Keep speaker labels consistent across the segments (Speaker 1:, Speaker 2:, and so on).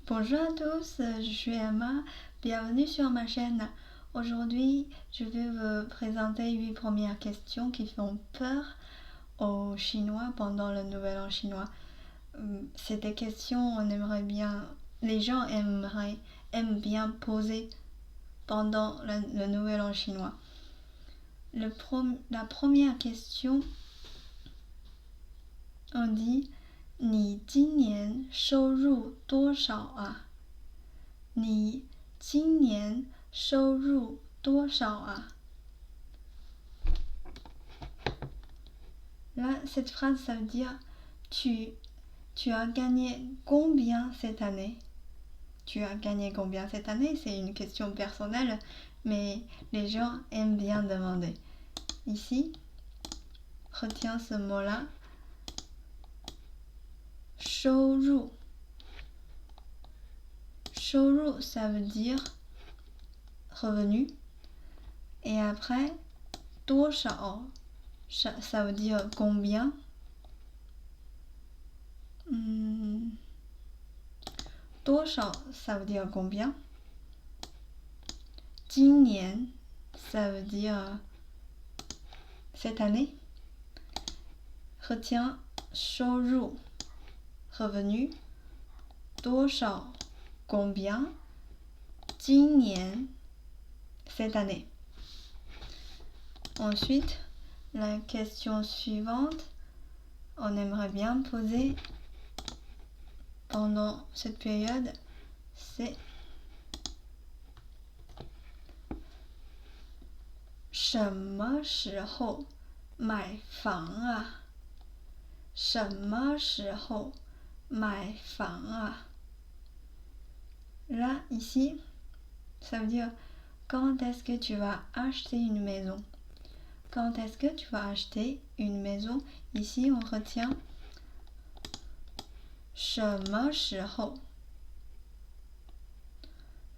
Speaker 1: Bonjour à tous, je suis Emma, bienvenue sur ma chaîne. Aujourd'hui, je vais vous présenter 8 premières questions qui font peur aux Chinois pendant le Nouvel An chinois. C'est des questions les gens aiment bien poser pendant le Nouvel An chinois. La première question, on dit 你今年收入多少啊？你今年收入多少啊？ Là, cette phrase, ça veut dire tu as gagné combien cette année? Tu as gagné combien cette année? C'est une question personnelle, mais les gens aiment bien demander. Ici, retiens ce mot-là. 收入. 收入, ça veut dire revenu. Et après, 多少, ça veut dire combien. 多少, ça veut dire combien. 今年, ça veut dire cette année. Retiens 收入, revenu. 多少, combien. 今年, cette année. Ensuite, la question suivante, on aimerait bien poser pendant cette période, c'est 什么时候买房啊？什么时候买房啊？ Là, ici, ça veut dire quand est-ce que tu vas acheter une maison? Quand est-ce que tu vas acheter une maison? Ici, on retient 什么时候?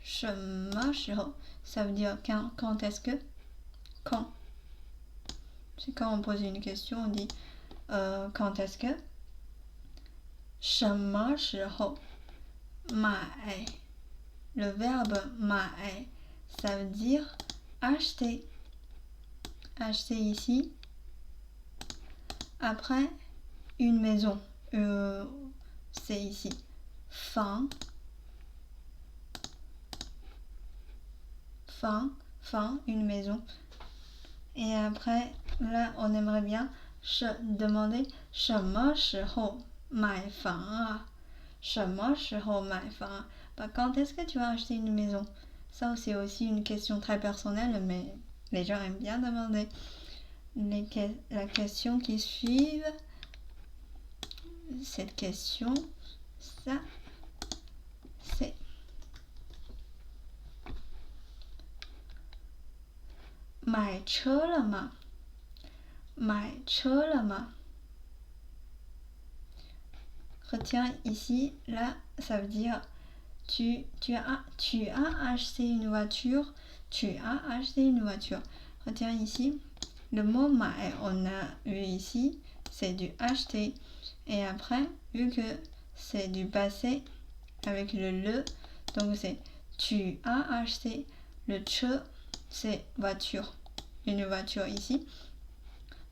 Speaker 1: 什么时候? Ça veut dire quand est-ce que? Quand? C'est quand on pose une question, on dit quand est-ce que? 什么时候买? Le verbe 买, ça veut dire acheter. Acheter ici. Après, une maison. C'est ici. 房. 房, une maison. Et après, là, on aimerait bien demander 什么时候买房啊？什么时候买房啊？ Bah, quand est-ce que tu vas acheter une maison? Ça, c'est aussi une question très personnelle, mais les gens aiment bien demander. La question qui suit, cette question, ça, c'est 买车了吗？买车了吗？ Retiens ici, là, ça veut dire tu as acheté une voiture. Tu as acheté une voiture. Retiens ici, le mot 买, on a vu ici, c'est du acheter. Et après, vu que c'est du passé avec le, donc c'est tu as acheté. Le 车, c'est voiture. Une voiture ici.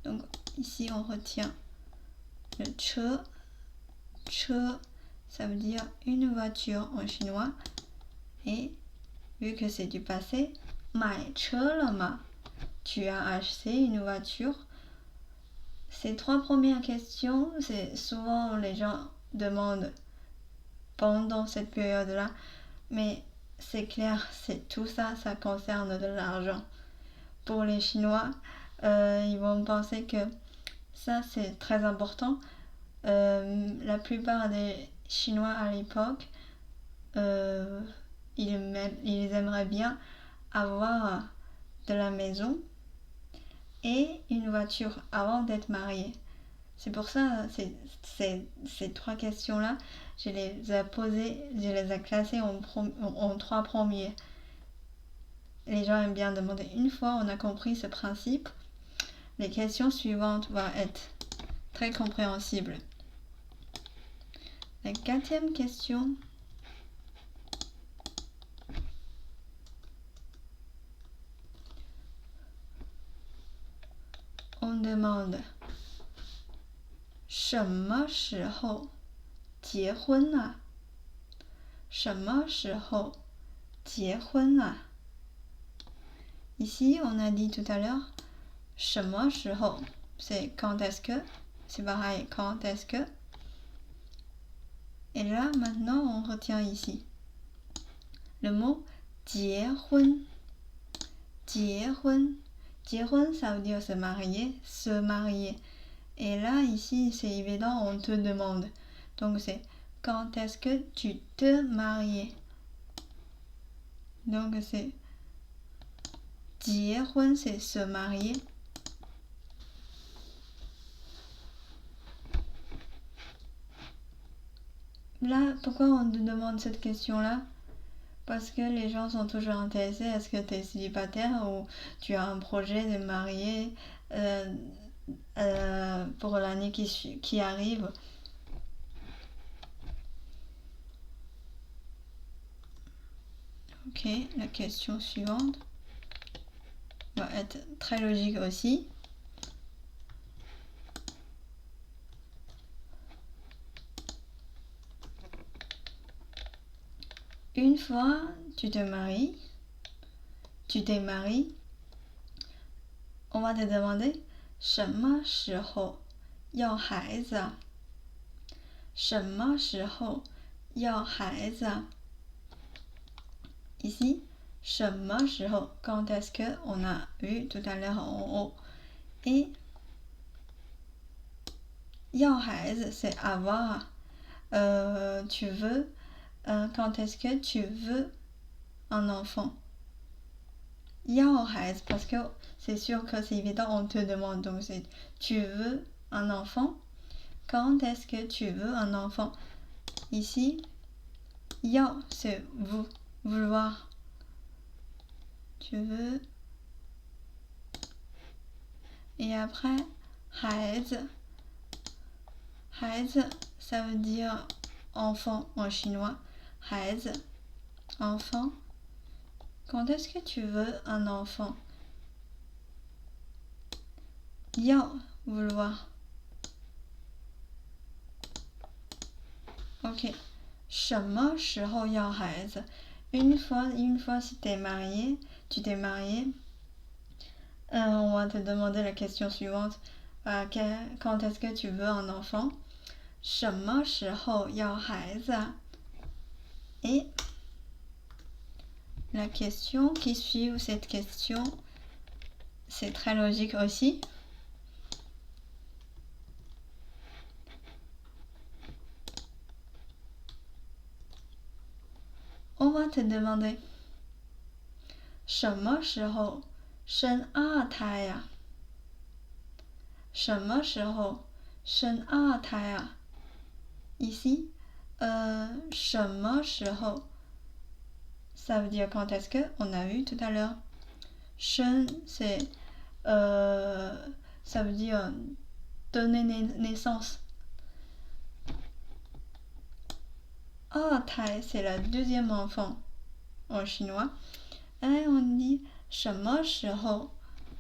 Speaker 1: Donc ici, on retient le 车. 车, ça veut dire une voiture en chinois. Et vu que c'est du passé, 买车了吗? Tu as acheté une voiture. Ces 3 premières questions, c'est souvent les gens demandent pendant cette période-là. Mais c'est clair, tout ça, ça concerne de l'argent. Pour les Chinois, ils vont penser que ça, c'est très important. La plupart des Chinois à l'époque, ils aimeraient bien avoir de la maison et une voiture avant d'être mariés. C'est pour ça, ces 3 questions-là, je les ai classées en 3 premiers. Les gens aiment bien demander. Une fois on a compris ce principe, les questions suivantes vont être très compréhensibles. La 4e question, on demande 什么时候结婚啊？什么时候结婚啊？ Ici, on a dit tout à l'heure 什么时候 c'est quand est-ce que, c'est pareil, quand est-ce que. Et là, maintenant, on retient ici le mot 结婚. 结婚. 结婚, ça veut dire se marier, se marier. Et là, ici, c'est évident, on te demande. Donc, c'est quand est-ce que tu te maries? Donc, c'est 结婚, c'est se marier. Là, pourquoi on te demande cette question-là? Parce que les gens sont toujours intéressés. Est-ce que tu es célibataire ou tu as un projet de marier pour l'année qui arrive? Ok, la question suivante va être très logique aussi. Une fois tu te maries, tu t'es marié, on va te demander 什么时候要孩子啊？什么时候要孩子啊？ Ici, 什么时候 quand est-ce que, on a vu tout à l'heure en haut. Et 要孩子 c'est avoir. Tu veux, quand est-ce que tu veux un enfant? 要孩子 parce que c'est sûr que c'est évident, on te demande. Donc c'est tu veux un enfant? Quand est-ce que tu veux un enfant? Ici, 要 c'est vouloir. Tu veux. Et après, 孩子. 孩子, ça veut dire enfant en chinois. 孩子, enfant. Quand est-ce que tu veux un enfant? 要 vouloir. Ok. 什么时候要孩子? Une fois si tu t'es marié, on va te demander la question suivante. Quand est-ce que tu veux un enfant? 什么时候要孩子? Et la question qui suit cette question, c'est très logique aussi. On va te demander 什么时候生二胎呀？什么时候生二胎呀？ Ici, 什么时候 ça veut dire quand est-ce que, on a vu tout à l'heure. 生 c'est ça veut dire donner naissance. 二胎 c'est la deuxième enfant en chinois. Et on dit 什么时候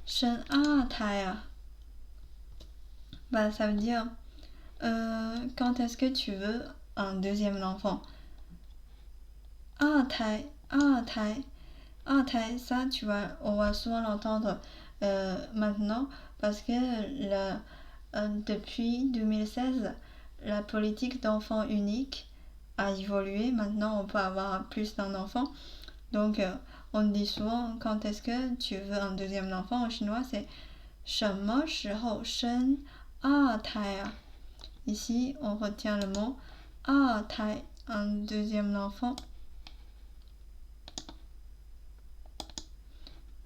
Speaker 1: 生二胎呀？ Bah, ça veut dire quand est-ce que tu veux un deuxième enfant? 二胎 ça on va souvent l'entendre maintenant parce que depuis 2016 la politique d'enfant unique a évolué. Maintenant on peut avoir plus d'un enfant, donc on dit souvent quand est-ce que tu veux un deuxième enfant. En chinois c'est 什么时候生二胎啊? Ici on retient le mot 二胎, un deuxième enfant.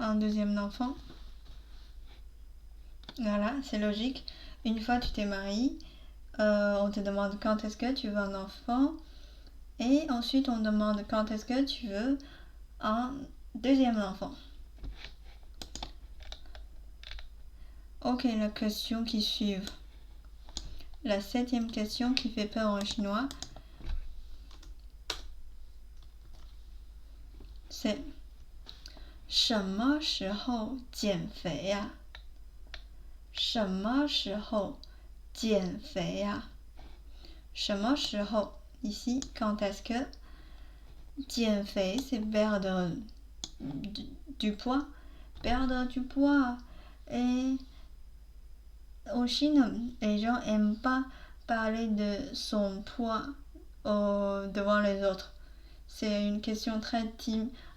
Speaker 1: Un deuxième enfant. Voilà, c'est logique. Une fois tu t'es marié, on te demande quand est-ce que tu veux un enfant. Et ensuite on demande quand est-ce que tu veux un deuxième enfant. Ok, la question qui suit. La 7e question qui fait peur en chinois. C'est 什么时候减肥呀？什么时候减肥呀？什么时候 Ici, quand est-ce que 减肥 c'est perdre du poids. Perdre du poids. Et en Chine, les gens n'aiment pas parler de son poids devant les autres. C'est une question très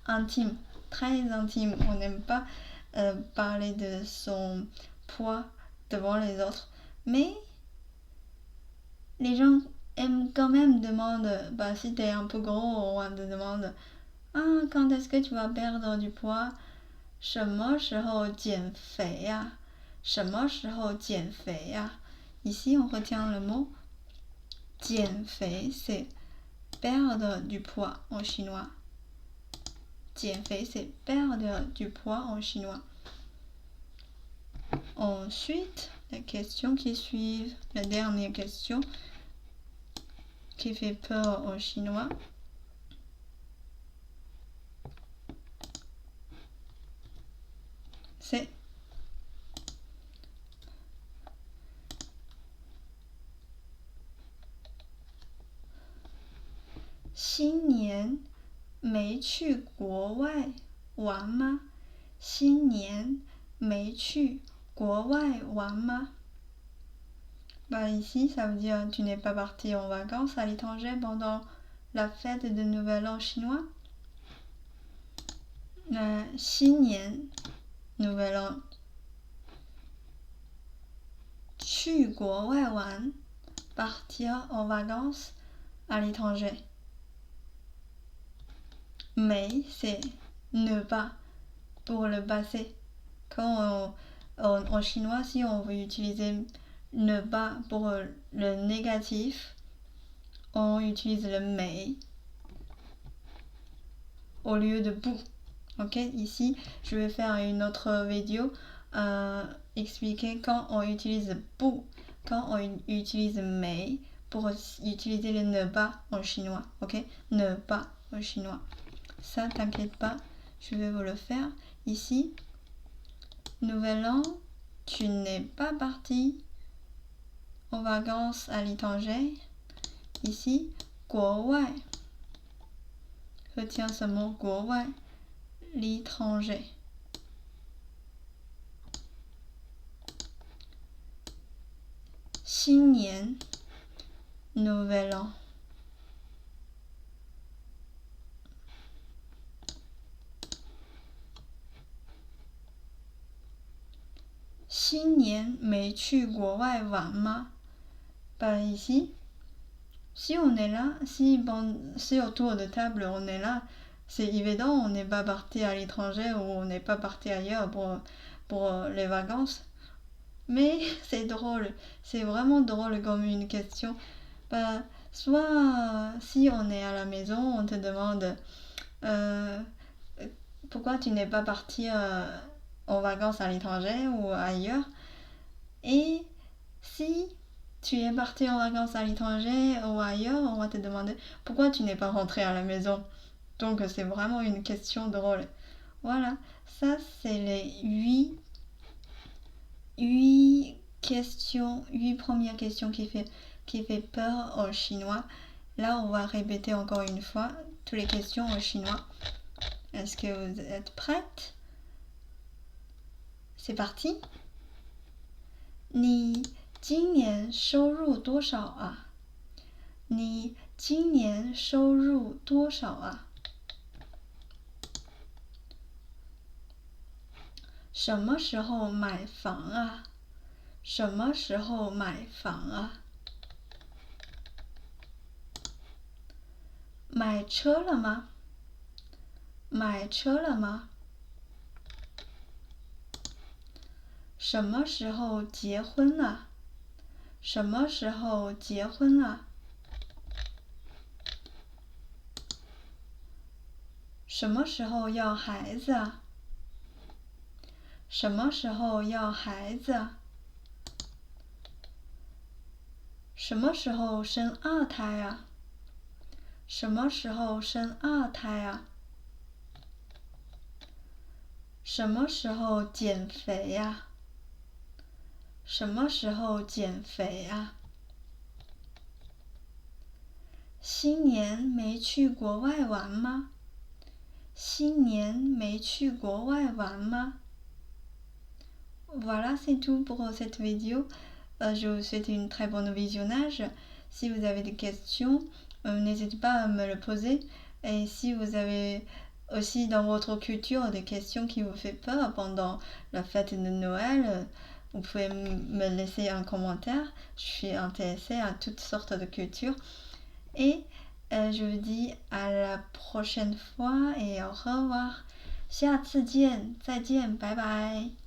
Speaker 1: intime, très intime. On n'aime pas parler de son poids devant les autres. Mais les gens aiment quand même demander, si t'es un peu gros, on te demande quand est-ce que tu vas perdre du poids? 什么时候减肥呀？什么时候减肥呀？ Ici, on retient le mot 减肥 c'est perdre du poids en chinois. 减肥 c'est perdre du poids en chinois. Ensuite, la question qui suit, la dernière question qui fait peur en chinois. C'est 新年没去国外玩吗？新年没去国外玩吗？ Ici, ça veut dire tu n'es pas parti en vacances à l'étranger pendant la fête de Nouvel An chinois. 新年 Nouvel An 去国外玩 partir en vacances à l'étranger. Mais c'est ne pas pour le passé. Quand en chinois, si on veut utiliser ne pas pour le négatif, on utilise le mais au lieu de pour. Ok, ici, je vais faire une autre vidéo expliquer quand on utilise pour, quand on utilise mais pour utiliser le ne pas en chinois. Ok, ne pas en chinois. Ça, t'inquiète pas, je vais vous le faire. Ici, Nouvel An, tu n'es pas parti en vacances à l'étranger. Ici, 国外 retiens ce mot 国外 l'étranger. 新年 Nouvel An. 新年没去国外玩吗？ Ici, si on est là, si autour de table on est là, c'est évident, on n'est pas parti à l'étranger ou on n'est pas parti ailleurs pour les vacances. Mais c'est drôle, c'est vraiment drôle comme une question. Soit si on est à la maison, on te demande pourquoi tu n'es pas parti en vacances à l'étranger ou ailleurs. Et si tu es parti en vacances à l'étranger ou ailleurs, on va te demander pourquoi tu n'es pas rentré à la maison. Donc c'est vraiment une question drôle. Voilà, ça c'est les 8 questions, 8 premières questions qui fait peur en chinois. Là, on va répéter encore une fois toutes les questions en chinois. Est-ce que vous êtes prêtes? C'est parti. 你今年收入多少啊？你今年收入多少啊？什么时候买房啊？什么时候买房啊？买车了吗？买车了吗？什么时候结婚了？什么时候结婚了？什么时候要孩子啊？什么时候要孩子啊？什么时候生二胎啊？什么时候生二胎啊？什么时候减肥呀？什么时候减肥啊？新年没去国外玩吗？新年没去国外玩吗？ Voilà, c'est tout pour cette vidéo. Je vous souhaite une très bonne visionnage. Si vous avez des questions, n'hésitez pas à me le poser. Et si vous avez aussi dans votre culture des questions qui vous font peur pendant la fête de Noël, vous pouvez me laisser un commentaire. Je suis intéressée à toutes sortes de cultures. Et je vous dis à la prochaine fois et au revoir. 下次见，再见，拜拜。